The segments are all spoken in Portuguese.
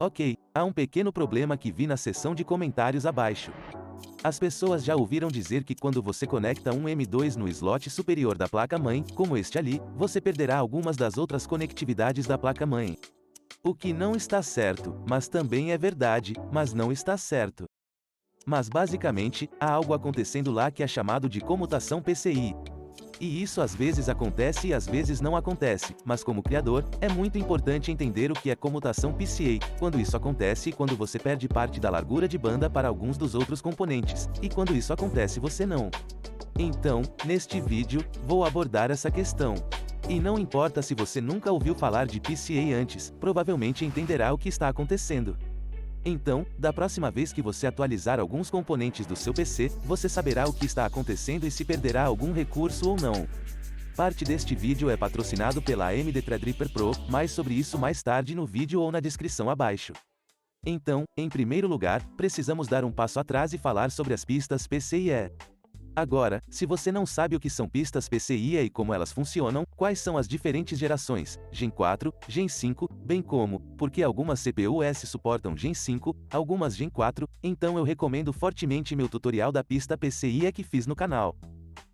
Ok, há um pequeno problema que vi na seção de comentários abaixo. As pessoas já ouviram dizer que quando você conecta um M2 no slot superior da placa-mãe, como este ali, você perderá algumas das outras conectividades da placa-mãe. O que não está certo, mas também é verdade, mas não está certo. Mas basicamente, há algo acontecendo lá que é chamado de comutação PCI. E isso às vezes acontece e às vezes não acontece, mas como criador, é muito importante entender o que é comutação PCA, quando isso acontece e quando você perde parte da largura de banda para alguns dos outros componentes, e quando isso acontece você não. Então, neste vídeo, vou abordar essa questão. E não importa se você nunca ouviu falar de PCA antes, provavelmente entenderá o que está acontecendo. Então, da próxima vez que você atualizar alguns componentes do seu PC, você saberá o que está acontecendo e se perderá algum recurso ou não. Parte deste vídeo é patrocinado pela AMD Threadripper Pro, mais sobre isso mais tarde no vídeo ou na descrição abaixo. Então, em primeiro lugar, precisamos dar um passo atrás e falar sobre as pistas PCIe. Agora, se você não sabe o que são pistas PCIe e como elas funcionam, quais são as diferentes gerações, Gen 4, Gen 5, bem como, porque algumas CPUs suportam Gen 5, algumas Gen 4, então eu recomendo fortemente meu tutorial da pista PCIe que fiz no canal.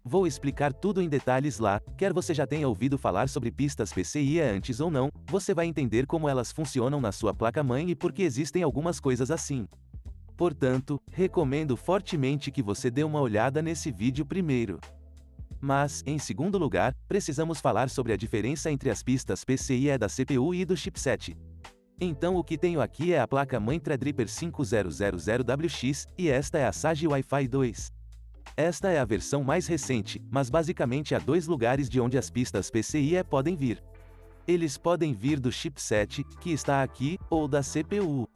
Vou explicar tudo em detalhes lá, quer você já tenha ouvido falar sobre pistas PCIe antes ou não, você vai entender como elas funcionam na sua placa-mãe e por que existem algumas coisas assim. Portanto, recomendo fortemente que você dê uma olhada nesse vídeo primeiro. Mas, em segundo lugar, precisamos falar sobre a diferença entre as pistas PCIe da CPU e do chipset. Então o que tenho aqui é a placa-mãe Threadripper 5000WX, e esta é a Sage Wi-Fi 2. Esta é a versão mais recente, mas basicamente há dois lugares de onde as pistas PCIe podem vir. Eles podem vir do chipset, que está aqui, ou da CPU.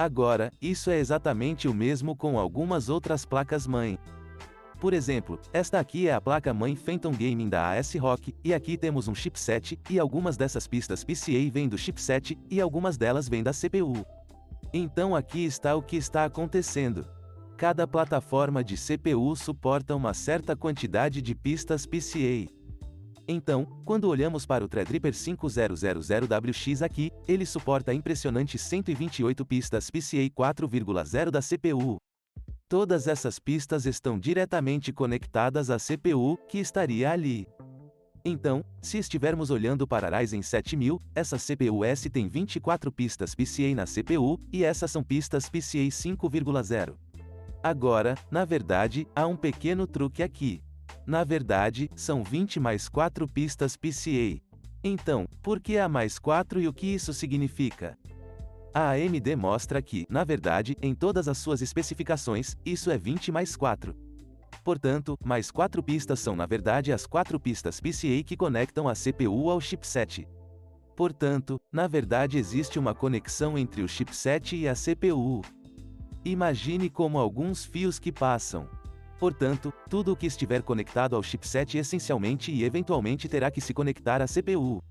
Agora, isso é exatamente o mesmo com algumas outras placas-mãe. Por exemplo, esta aqui é a placa-mãe Phantom Gaming da ASRock, e aqui temos um chipset, e algumas dessas pistas PCA vêm do chipset, e algumas delas vêm da CPU. Então aqui está o que está acontecendo. Cada plataforma de CPU suporta uma certa quantidade de pistas PCA. Então, quando olhamos para o Threadripper 5000WX aqui, ele suporta impressionantes 128 pistas PCA 4,0 da CPU. Todas essas pistas estão diretamente conectadas à CPU, que estaria ali. Então, se estivermos olhando para a Ryzen 7000, essa CPU-S tem 24 pistas PCA na CPU, e essas são pistas PCA 5,0. Agora, na verdade, há um pequeno truque aqui. Na verdade, são 20 mais 4 pistas PCA. Então, por que há mais 4 e o que isso significa? A AMD mostra que, na verdade, em todas as suas especificações, isso é 20 mais 4. Portanto, mais 4 pistas são na verdade as 4 pistas PCA que conectam a CPU ao chipset. Portanto, na verdade existe uma conexão entre o chipset e a CPU. Imagine como alguns fios que passam. Portanto, tudo o que estiver conectado ao chipset essencialmente e eventualmente terá que se conectar à CPU.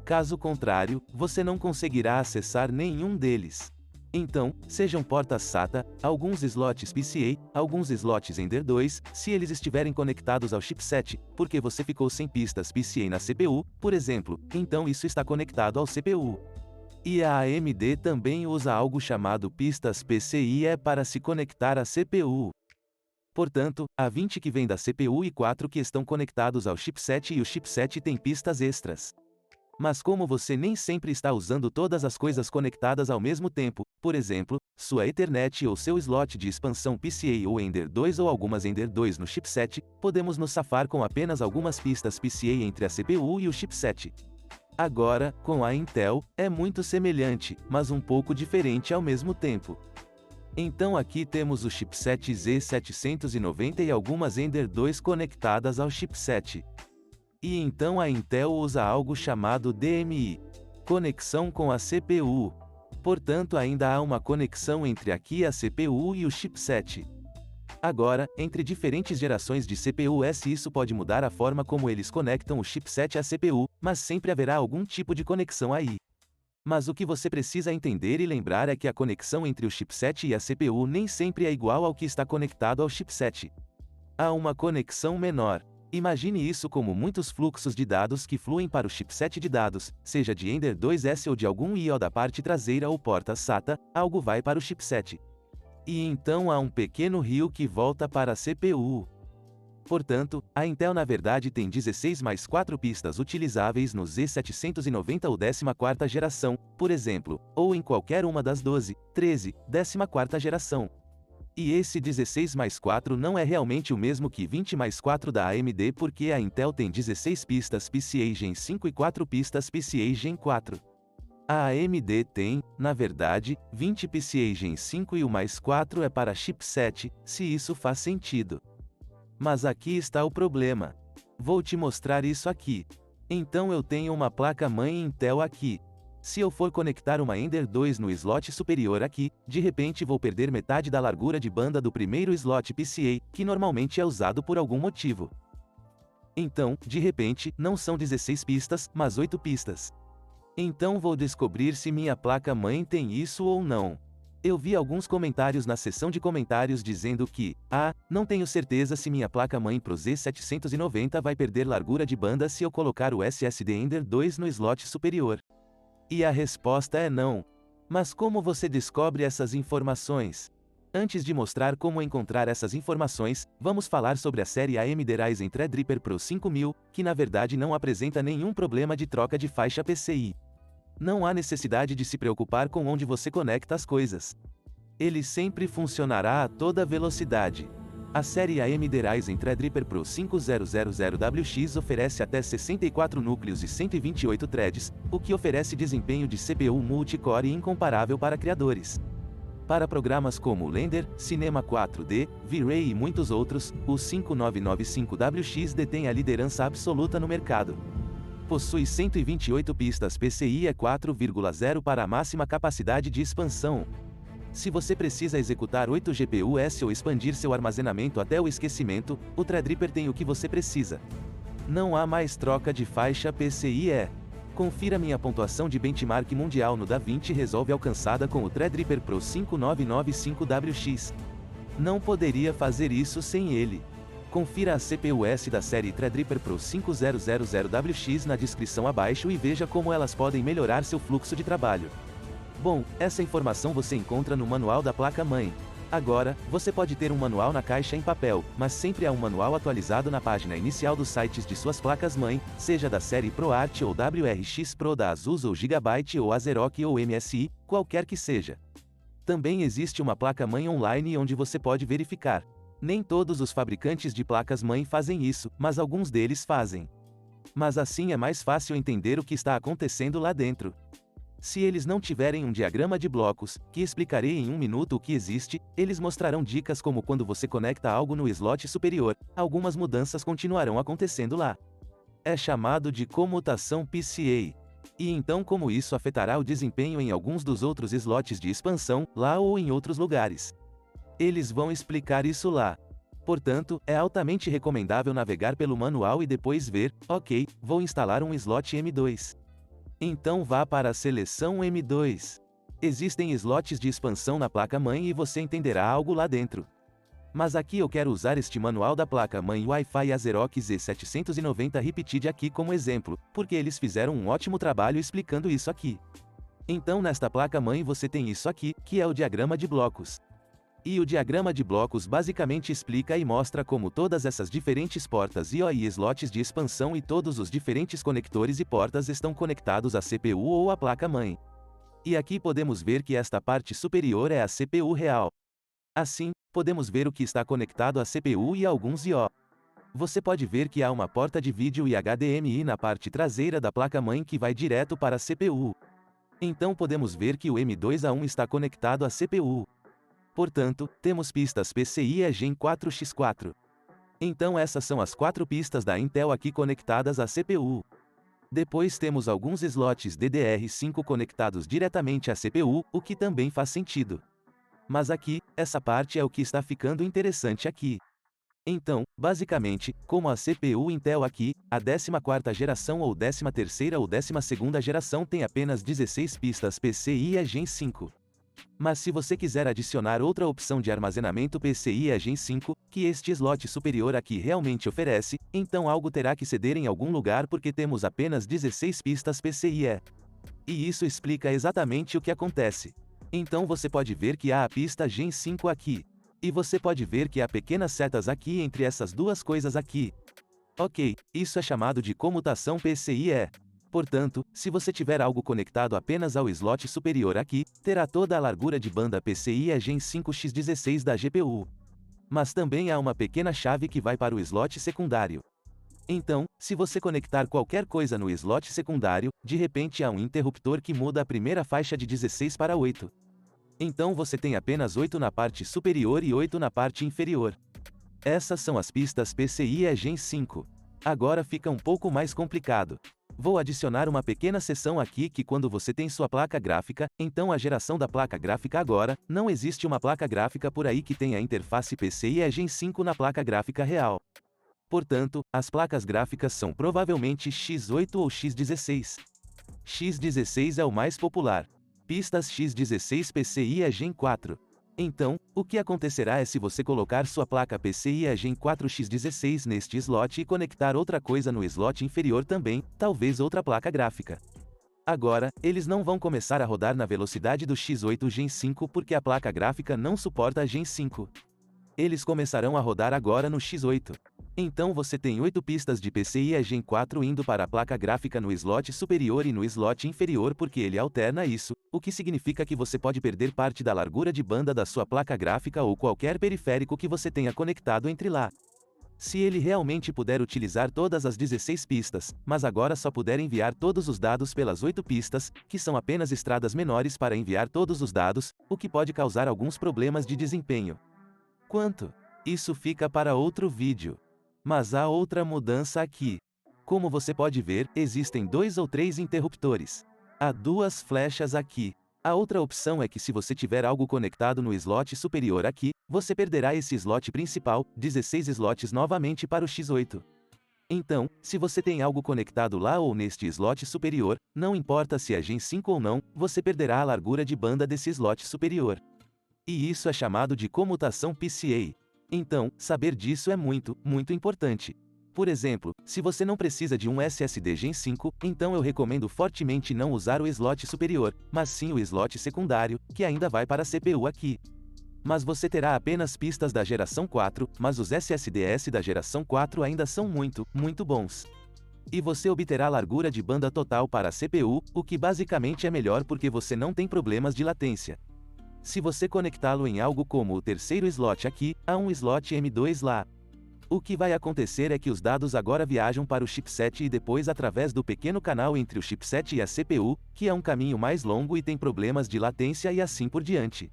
Caso contrário, você não conseguirá acessar nenhum deles. Então, sejam portas SATA, alguns slots PCA, alguns slots Ender 2, se eles estiverem conectados ao chipset, porque você ficou sem pistas PCA na CPU, por exemplo, então isso está conectado ao CPU. E a AMD também usa algo chamado pistas PCIe para se conectar à CPU. Portanto, há 20 que vêm da CPU e 4 que estão conectados ao chipset e o chipset tem pistas extras. Mas como você nem sempre está usando todas as coisas conectadas ao mesmo tempo, por exemplo, sua Ethernet ou seu slot de expansão PCA ou Ender 2 ou algumas Ender 2 no chipset, podemos nos safar com apenas algumas pistas PCA entre a CPU e o chipset. Agora, com a Intel, é muito semelhante, mas um pouco diferente ao mesmo tempo. Então aqui temos o chipset Z790 e algumas Ender 2 conectadas ao chipset. E então a Intel usa algo chamado DMI, conexão com a CPU. Portanto ainda há uma conexão entre aqui a CPU e o chipset. Agora, entre diferentes gerações de CPUs isso pode mudar a forma como eles conectam o chipset à CPU, mas sempre haverá algum tipo de conexão aí. Mas o que você precisa entender e lembrar é que a conexão entre o chipset e a CPU nem sempre é igual ao que está conectado ao chipset. Há uma conexão menor. Imagine isso como muitos fluxos de dados que fluem para o chipset de dados, seja de Ender 2S ou de algum I/O da parte traseira ou porta SATA, algo vai para o chipset. E então há um pequeno rio que volta para a CPU. Portanto, a Intel na verdade tem 16 mais 4 pistas utilizáveis no Z790 ou 14ª geração, por exemplo, ou em qualquer uma das 12, 13, 14ª geração. E esse 16 mais 4 não é realmente o mesmo que 20 mais 4 da AMD porque a Intel tem 16 pistas PCIe Gen 5 e 4 pistas PCIe Gen 4. A AMD tem, na verdade, 20 PCIe Gen 5 e o mais 4 é para chipset, se isso faz sentido. Mas aqui está o problema. Vou te mostrar isso aqui. Então eu tenho uma placa-mãe Intel aqui. Se eu for conectar uma Ender 2 no slot superior aqui, de repente vou perder metade da largura de banda do primeiro slot PCIe, que normalmente é usado por algum motivo. Então, de repente, não são 16 pistas, mas 8 pistas. Então vou descobrir se minha placa-mãe tem isso ou não. Eu vi alguns comentários na seção de comentários dizendo que, não tenho certeza se minha placa-mãe Pro Z790 vai perder largura de banda se eu colocar o SSD Ender 2 no slot superior. E a resposta é não. Mas como você descobre essas informações? Antes de mostrar como encontrar essas informações, vamos falar sobre a série AMD Ryzen Threadripper Pro 5000, que na verdade não apresenta nenhum problema de troca de faixa PCI. Não há necessidade de se preocupar com onde você conecta as coisas. Ele sempre funcionará a toda velocidade. A série AMD Ryzen Threadripper Pro 5000WX oferece até 64 núcleos e 128 threads, o que oferece desempenho de CPU multicore incomparável para criadores. Para programas como Blender, Cinema 4D, V-Ray e muitos outros, o 5995WX detém a liderança absoluta no mercado. Possui 128 pistas PCIe 4.0 para a máxima capacidade de expansão. Se você precisa executar 8 GPUs ou expandir seu armazenamento até o esquecimento, o Threadripper tem o que você precisa. Não há mais troca de faixa PCIe. Confira minha pontuação de benchmark mundial no DaVinci Resolve alcançada com o Threadripper Pro 5995WX. Não poderia fazer isso sem ele. Confira a CPUs da série Threadripper Pro 5000WX na descrição abaixo e veja como elas podem melhorar seu fluxo de trabalho. Bom, essa informação você encontra no manual da placa-mãe. Agora, você pode ter um manual na caixa em papel, mas sempre há um manual atualizado na página inicial dos sites de suas placas-mãe, seja da série ProArt ou WRX Pro da ASUS ou Gigabyte ou Azerock ou MSI, qualquer que seja. Também existe uma placa-mãe online onde você pode verificar. Nem todos os fabricantes de placas-mãe fazem isso, mas alguns deles fazem. Mas assim é mais fácil entender o que está acontecendo lá dentro. Se eles não tiverem um diagrama de blocos, que explicarei em um minuto o que existe, eles mostrarão dicas como quando você conecta algo no slot superior, algumas mudanças continuarão acontecendo lá. É chamado de comutação PCA. E então como isso afetará o desempenho em alguns dos outros slots de expansão, lá ou em outros lugares. Eles vão explicar isso lá. Portanto, é altamente recomendável navegar pelo manual e depois ver, ok, vou instalar um slot M2. Então vá para a seleção M2. Existem slots de expansão na placa-mãe e você entenderá algo lá dentro. Mas aqui eu quero usar este manual da placa-mãe Wi-Fi Azerock Z790 Repeated aqui como exemplo, porque eles fizeram um ótimo trabalho explicando isso aqui. Então nesta placa-mãe você tem isso aqui, que é o diagrama de blocos. E o diagrama de blocos basicamente explica e mostra como todas essas diferentes portas I/O e slots de expansão e todos os diferentes conectores e portas estão conectados à CPU ou à placa-mãe. E aqui podemos ver que esta parte superior é a CPU real. Assim, podemos ver o que está conectado à CPU e alguns I/O. Você pode ver que há uma porta de vídeo e HDMI na parte traseira da placa-mãe que vai direto para a CPU. Então podemos ver que o M2A1 está conectado à CPU. Portanto, temos pistas PCIe Gen 4x4. Então essas são as 4 pistas da Intel aqui conectadas à CPU. Depois temos alguns slots DDR5 conectados diretamente à CPU, o que também faz sentido. Mas aqui, essa parte é o que está ficando interessante aqui. Então, basicamente, como a CPU Intel aqui, a 14ª geração ou 13ª ou 12ª geração tem apenas 16 pistas PCIe Gen 5. Mas se você quiser adicionar outra opção de armazenamento PCIe Gen 5, que este slot superior aqui realmente oferece, então algo terá que ceder em algum lugar porque temos apenas 16 pistas PCIe. E isso explica exatamente o que acontece. Então você pode ver que há a pista Gen 5 aqui. E você pode ver que há pequenas setas aqui entre essas duas coisas aqui. Ok, isso é chamado de comutação PCIe. Portanto, se você tiver algo conectado apenas ao slot superior aqui, terá toda a largura de banda PCIe Gen 5x16 da GPU. Mas também há uma pequena chave que vai para o slot secundário. Então, se você conectar qualquer coisa no slot secundário, de repente há um interruptor que muda a primeira faixa de 16 para 8. Então você tem apenas 8 na parte superior e 8 na parte inferior. Essas são as pistas PCIe Gen 5. Agora fica um pouco mais complicado. Vou adicionar uma pequena seção aqui que quando você tem sua placa gráfica, então a geração da placa gráfica agora, não existe uma placa gráfica por aí que tenha a interface PCIe Gen 5 na placa gráfica real. Portanto, as placas gráficas são provavelmente X8 ou X16. X16 é o mais popular. Pistas X16 PCIe Gen 4. Então, o que acontecerá é se você colocar sua placa PCIe Gen 4x16 neste slot e conectar outra coisa no slot inferior também, talvez outra placa gráfica. Agora, eles não vão começar a rodar na velocidade do X8 Gen 5 porque a placa gráfica não suporta Gen 5. Eles começarão a rodar agora no X8. Então você tem 8 pistas de PCIe Gen 4 indo para a placa gráfica no slot superior e no slot inferior porque ele alterna isso, o que significa que você pode perder parte da largura de banda da sua placa gráfica ou qualquer periférico que você tenha conectado entre lá. Se ele realmente puder utilizar todas as 16 pistas, mas agora só puder enviar todos os dados pelas 8 pistas, que são apenas estradas menores para enviar todos os dados, o que pode causar alguns problemas de desempenho. Quanto? Isso fica para outro vídeo. Mas há outra mudança aqui. Como você pode ver, existem 2 ou 3 interruptores. Há 2 flechas aqui. A outra opção é que se você tiver algo conectado no slot superior aqui, você perderá esse slot principal, 16 slots novamente para o X8. Então, se você tem algo conectado lá ou neste slot superior, não importa se é Gen 5 ou não, você perderá a largura de banda desse slot superior. E isso é chamado de comutação PCA. Então, saber disso é muito, muito importante. Por exemplo, se você não precisa de um SSD Gen 5, então eu recomendo fortemente não usar o slot superior, mas sim o slot secundário, que ainda vai para a CPU aqui. Mas você terá apenas pistas da geração 4, mas os SSDs da geração 4 ainda são muito, muito bons. E você obterá largura de banda total para a CPU, o que basicamente é melhor porque você não tem problemas de latência. Se você conectá-lo em algo como o terceiro slot aqui, há um slot M2 lá. O que vai acontecer é que os dados agora viajam para o chipset e depois através do pequeno canal entre o chipset e a CPU, que é um caminho mais longo e tem problemas de latência e assim por diante.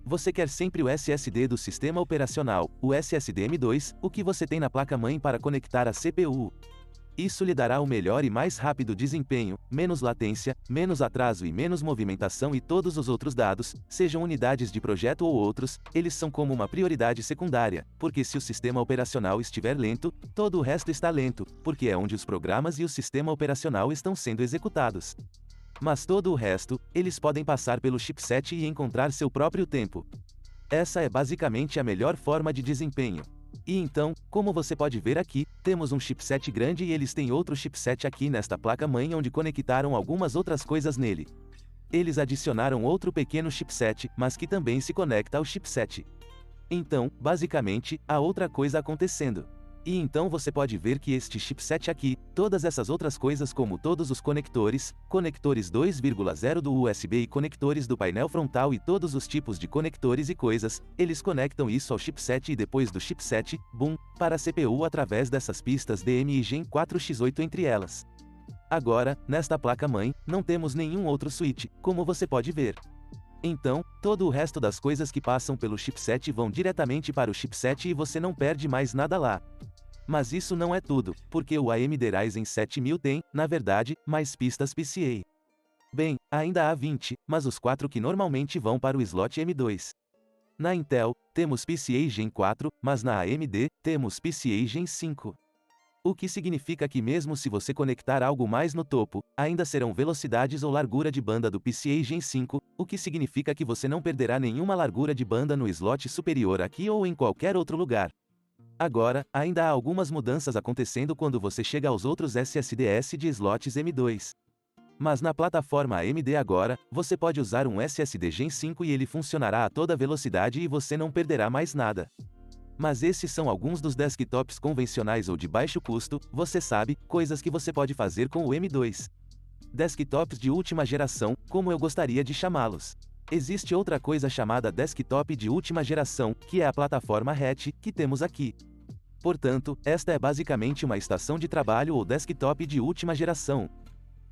Você quer sempre o SSD do sistema operacional, o SSD M2, o que você tem na placa-mãe para conectar a CPU. Isso lhe dará o melhor e mais rápido desempenho, menos latência, menos atraso e menos movimentação e todos os outros dados, sejam unidades de projeto ou outros, eles são como uma prioridade secundária, porque se o sistema operacional estiver lento, todo o resto está lento, porque é onde os programas e o sistema operacional estão sendo executados. Mas todo o resto, eles podem passar pelo chipset e encontrar seu próprio tempo. Essa é basicamente a melhor forma de desempenho. E então, como você pode ver aqui, temos um chipset grande e eles têm outro chipset aqui nesta placa-mãe onde conectaram algumas outras coisas nele. Eles adicionaram outro pequeno chipset, mas que também se conecta ao chipset. Então, basicamente, há outra coisa acontecendo. E então você pode ver que este chipset aqui, todas essas outras coisas como todos os conectores, conectores 2.0 do USB e conectores do painel frontal e todos os tipos de conectores e coisas, eles conectam isso ao chipset e depois do chipset, boom, para a CPU através dessas pistas DMI Gen 4x8 entre elas. Agora, nesta placa-mãe, não temos nenhum outro switch, como você pode ver. Então, todo o resto das coisas que passam pelo chipset vão diretamente para o chipset e você não perde mais nada lá. Mas isso não é tudo, porque o AMD Ryzen 7000 tem, na verdade, mais pistas PCA. Bem, ainda há 20, mas os 4 que normalmente vão para o slot M2. Na Intel, temos PCA Gen 4, mas na AMD, temos PCA Gen 5. O que significa que mesmo se você conectar algo mais no topo, ainda serão velocidades ou largura de banda do PCIe Gen 5, o que significa que você não perderá nenhuma largura de banda no slot superior aqui ou em qualquer outro lugar. Agora, ainda há algumas mudanças acontecendo quando você chega aos outros SSDs de slots M2. Mas na plataforma AMD agora, você pode usar um SSD Gen 5 e ele funcionará a toda velocidade e você não perderá mais nada. Mas esses são alguns dos desktops convencionais ou de baixo custo, você sabe, coisas que você pode fazer com o M2. Desktops de última geração, como eu gostaria de chamá-los. Existe outra coisa chamada desktop de última geração, que é a plataforma Hatch, que temos aqui. Portanto, esta é basicamente uma estação de trabalho ou desktop de última geração.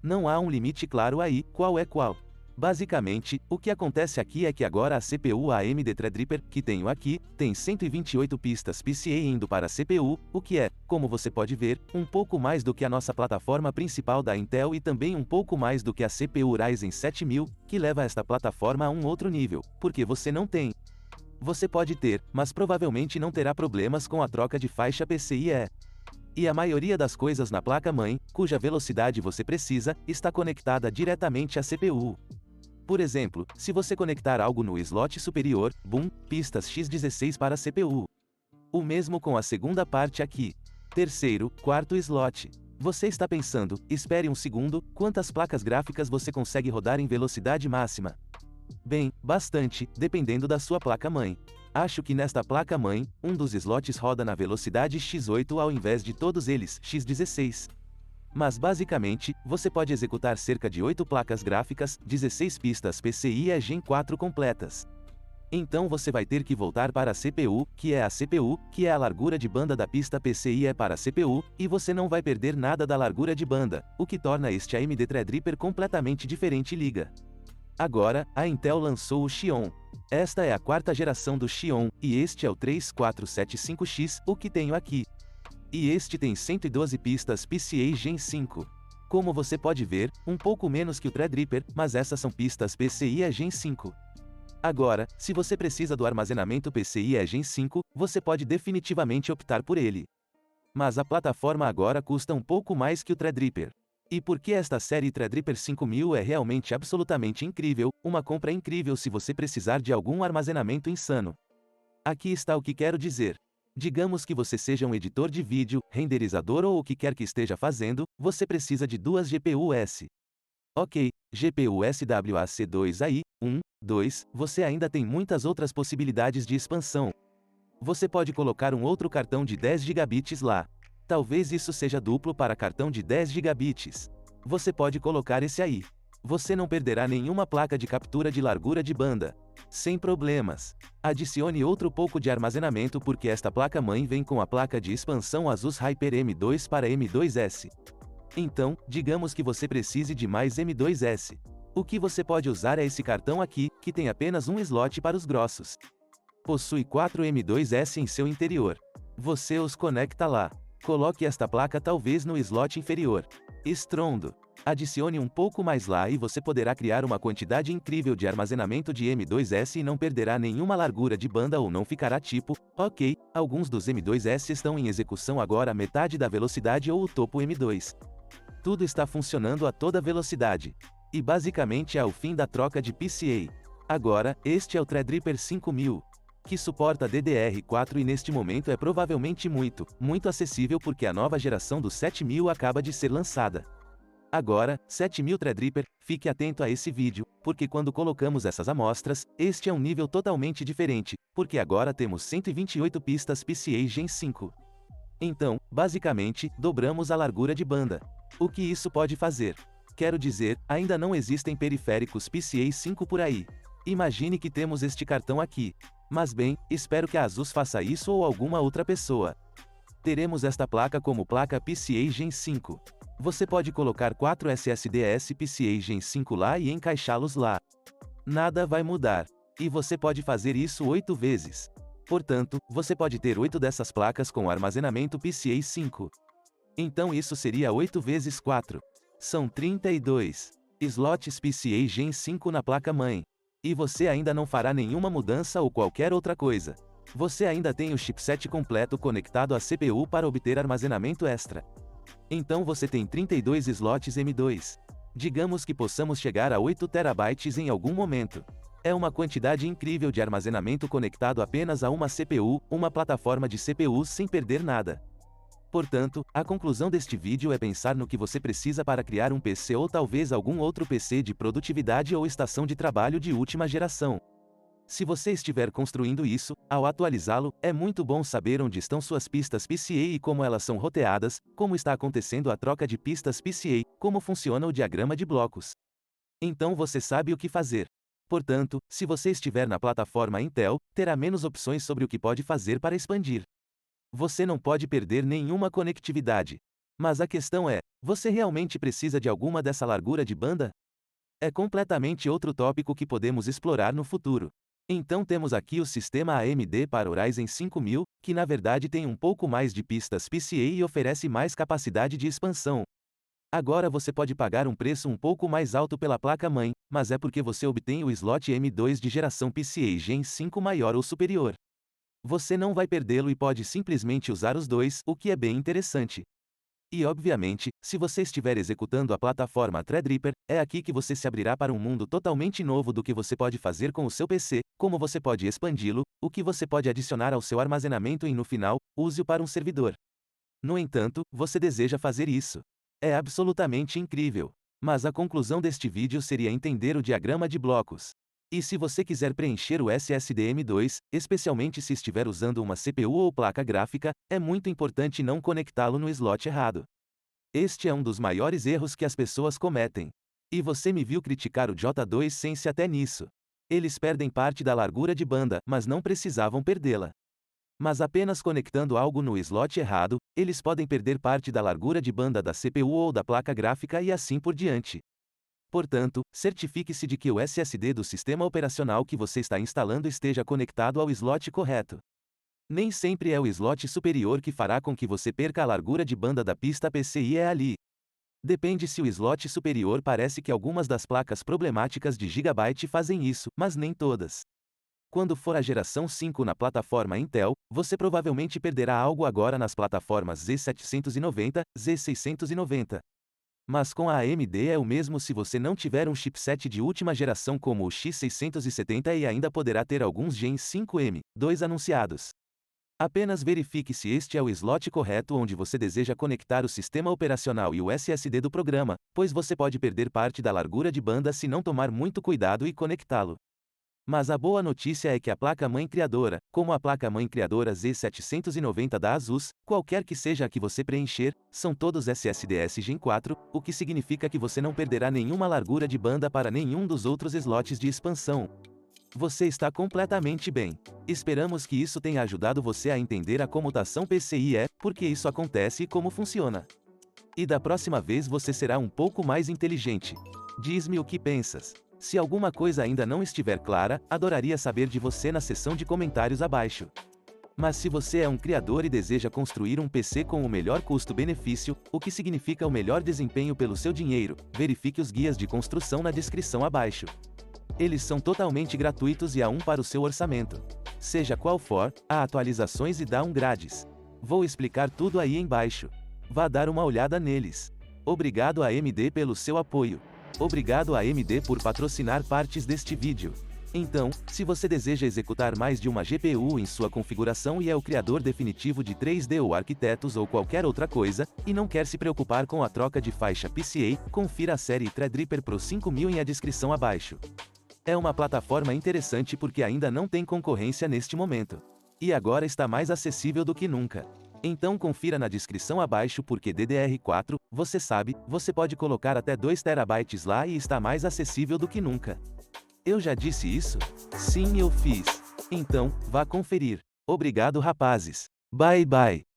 Não há um limite claro aí, qual é qual. Basicamente, o que acontece aqui é que agora a CPU AMD Threadripper, que tenho aqui, tem 128 pistas PCIe indo para a CPU, o que é, como você pode ver, um pouco mais do que a nossa plataforma principal da Intel e também um pouco mais do que a CPU Ryzen 7000, que leva esta plataforma a um outro nível, porque você não tem. Você pode ter, mas provavelmente não terá problemas com a troca de faixa PCIe. E a maioria das coisas na placa-mãe, cuja velocidade você precisa, está conectada diretamente à CPU. Por exemplo, se você conectar algo no slot superior, boom, pistas x16 para a CPU. O mesmo com a segunda parte aqui. Terceiro, quarto slot. Você está pensando, espere um segundo, quantas placas gráficas você consegue rodar em velocidade máxima? Bem, bastante, dependendo da sua placa-mãe. Acho que nesta placa-mãe, um dos slots roda na velocidade x8 ao invés de todos eles, x16. Mas basicamente, você pode executar cerca de 8 placas gráficas, 16 pistas PCIe Gen 4 completas. Então você vai ter que voltar para a CPU, que é a largura de banda da pista PCIe para a CPU, e você não vai perder nada da largura de banda, o que torna este AMD Threadripper completamente diferente. Liga. Agora, a Intel lançou o Xeon. Esta é a quarta geração do Xeon, e este é o 3475X, o que tenho aqui. E este tem 112 pistas PCIe Gen 5. Como você pode ver, um pouco menos que o Threadripper, mas essas são pistas PCIe Gen 5. Agora, se você precisa do armazenamento PCIe Gen 5, você pode definitivamente optar por ele. Mas a plataforma agora custa um pouco mais que o Threadripper. E porque esta série Threadripper 5000 é realmente absolutamente incrível, uma compra incrível se você precisar de algum armazenamento insano. Aqui está o que quero dizer. Digamos que você seja um editor de vídeo, renderizador ou o que quer que esteja fazendo, você precisa de duas GPU-S. Ok, GPU SWAC2 aí, 2, você ainda tem muitas outras possibilidades de expansão. Você pode colocar um outro cartão de 10 GB lá. Talvez isso seja duplo para cartão de 10 GB. Você pode colocar esse aí. Você não perderá nenhuma placa de captura de largura de banda. Sem problemas. Adicione outro pouco de armazenamento porque esta placa-mãe vem com a placa de expansão Asus Hyper M2 para M2S. Então, digamos que você precise de mais M2S. O que você pode usar é esse cartão aqui, que tem apenas um slot para os grossos. Possui 4 M2S em seu interior. Você os conecta lá. Coloque esta placa talvez no slot inferior. Estrondo. Adicione um pouco mais lá e você poderá criar uma quantidade incrível de armazenamento de M2S e não perderá nenhuma largura de banda ou não ficará tipo, ok, alguns dos M2S estão em execução agora a metade da velocidade ou o topo M2. Tudo está funcionando a toda velocidade. E basicamente é o fim da troca de PCIe. Agora, este é o Threadripper 5000. Que suporta DDR4 e neste momento é provavelmente muito acessível porque a nova geração do 7000 acaba de ser lançada. Agora, 7000 Threadripper, fique atento a esse vídeo, porque quando colocamos essas amostras, este é um nível totalmente diferente, porque agora temos 128 pistas PCIe Gen 5. Então, basicamente, dobramos a largura de banda. O que isso pode fazer? Quero dizer, ainda não existem periféricos PCIe 5 por aí. Imagine que temos este cartão aqui. Mas bem, espero que a Asus faça isso ou alguma outra pessoa. Teremos esta placa como placa PCIe Gen 5. Você pode colocar 4 SSDs PCIe Gen 5 lá e encaixá-los lá. Nada vai mudar. E você pode fazer isso 8 vezes. Portanto, você pode ter 8 dessas placas com armazenamento PCIe 5. Então isso seria 8 vezes 4. São 32 slots PCIe Gen 5 na placa-mãe. E você ainda não fará nenhuma mudança ou qualquer outra coisa. Você ainda tem o chipset completo conectado à CPU para obter armazenamento extra. Então você tem 32 slots M2. Digamos que possamos chegar a 8 TB em algum momento. É uma quantidade incrível de armazenamento conectado apenas a uma CPU, uma plataforma de CPUs sem perder nada. Portanto, a conclusão deste vídeo é pensar no que você precisa para criar um PC ou talvez algum outro PC de produtividade ou estação de trabalho de última geração. Se você estiver construindo isso, ao atualizá-lo, é muito bom saber onde estão suas pistas PCA e como elas são roteadas, como está acontecendo a troca de pistas PCA, como funciona o diagrama de blocos. Então você sabe o que fazer. Portanto, se você estiver na plataforma Intel, terá menos opções sobre o que pode fazer para expandir. Você não pode perder nenhuma conectividade. Mas a questão é, você realmente precisa de alguma dessa largura de banda? É completamente outro tópico que podemos explorar no futuro. Então temos aqui o sistema AMD para o Ryzen 5000, que na verdade tem um pouco mais de pistas PCA e oferece mais capacidade de expansão. Agora você pode pagar um preço um pouco mais alto pela placa-mãe, mas é porque você obtém o slot M2 de geração PCA Gen 5 maior ou superior. Você não vai perdê-lo e pode simplesmente usar os dois, o que é bem interessante. E obviamente, se você estiver executando a plataforma Threadripper, é aqui que você se abrirá para um mundo totalmente novo do que você pode fazer com o seu PC, como você pode expandi-lo, o que você pode adicionar ao seu armazenamento e no final, use-o para um servidor. No entanto, você deseja fazer isso. É absolutamente incrível. Mas a conclusão deste vídeo seria entender o diagrama de blocos. E se você quiser preencher o SSD M2, especialmente se estiver usando uma CPU ou placa gráfica, é muito importante não conectá-lo no slot errado. Este é um dos maiores erros que as pessoas cometem. E você me viu criticar o J2 Sense até nisso. Eles perdem parte da largura de banda, mas não precisavam perdê-la. Mas apenas conectando algo no slot errado, eles podem perder parte da largura de banda da CPU ou da placa gráfica e assim por diante. Portanto, certifique-se de que o SSD do sistema operacional que você está instalando esteja conectado ao slot correto. Nem sempre é o slot superior que fará com que você perca a largura de banda da pista PCI ali. Depende se o slot superior parece que algumas das placas problemáticas de Gigabyte fazem isso, mas nem todas. Quando for a geração 5 na plataforma Intel, você provavelmente perderá algo agora nas plataformas Z790, Z690. Mas com a AMD é o mesmo se você não tiver um chipset de última geração como o X670 e ainda poderá ter alguns Gen 5M2 anunciados. Apenas verifique se este é o slot correto onde você deseja conectar o sistema operacional e o SSD do programa, pois você pode perder parte da largura de banda se não tomar muito cuidado e conectá-lo. Mas a boa notícia é que a placa-mãe criadora, como a placa-mãe criadora Z790 da ASUS, qualquer que seja a que você preencher, são todos SSDs Gen 4, o que significa que você não perderá nenhuma largura de banda para nenhum dos outros slots de expansão. Você está completamente bem. Esperamos que isso tenha ajudado você a entender a comutação PCIe, por que isso acontece e como funciona. E da próxima vez você será um pouco mais inteligente. Diz-me o que pensas. Se alguma coisa ainda não estiver clara, adoraria saber de você na seção de comentários abaixo. Mas se você é um criador e deseja construir um PC com o melhor custo-benefício, o que significa o melhor desempenho pelo seu dinheiro, verifique os guias de construção na descrição abaixo. Eles são totalmente gratuitos e há um para o seu orçamento. Seja qual for, há atualizações e downgrades. Vou explicar tudo aí embaixo. Vá dar uma olhada neles. Obrigado AMD pelo seu apoio. Obrigado AMD por patrocinar partes deste vídeo. Então, se você deseja executar mais de uma GPU em sua configuração e é o criador definitivo de 3D ou arquitetos ou qualquer outra coisa, e não quer se preocupar com a troca de faixa PCA, confira a série Threadripper Pro 5000 em a descrição abaixo. É uma plataforma interessante porque ainda não tem concorrência neste momento. E agora está mais acessível do que nunca. Então confira na descrição abaixo porque DDR4, você sabe, você pode colocar até 2 TB lá e está mais acessível do que nunca. Eu já disse isso? Sim, eu fiz. Então, vá conferir. Obrigado rapazes. Bye bye.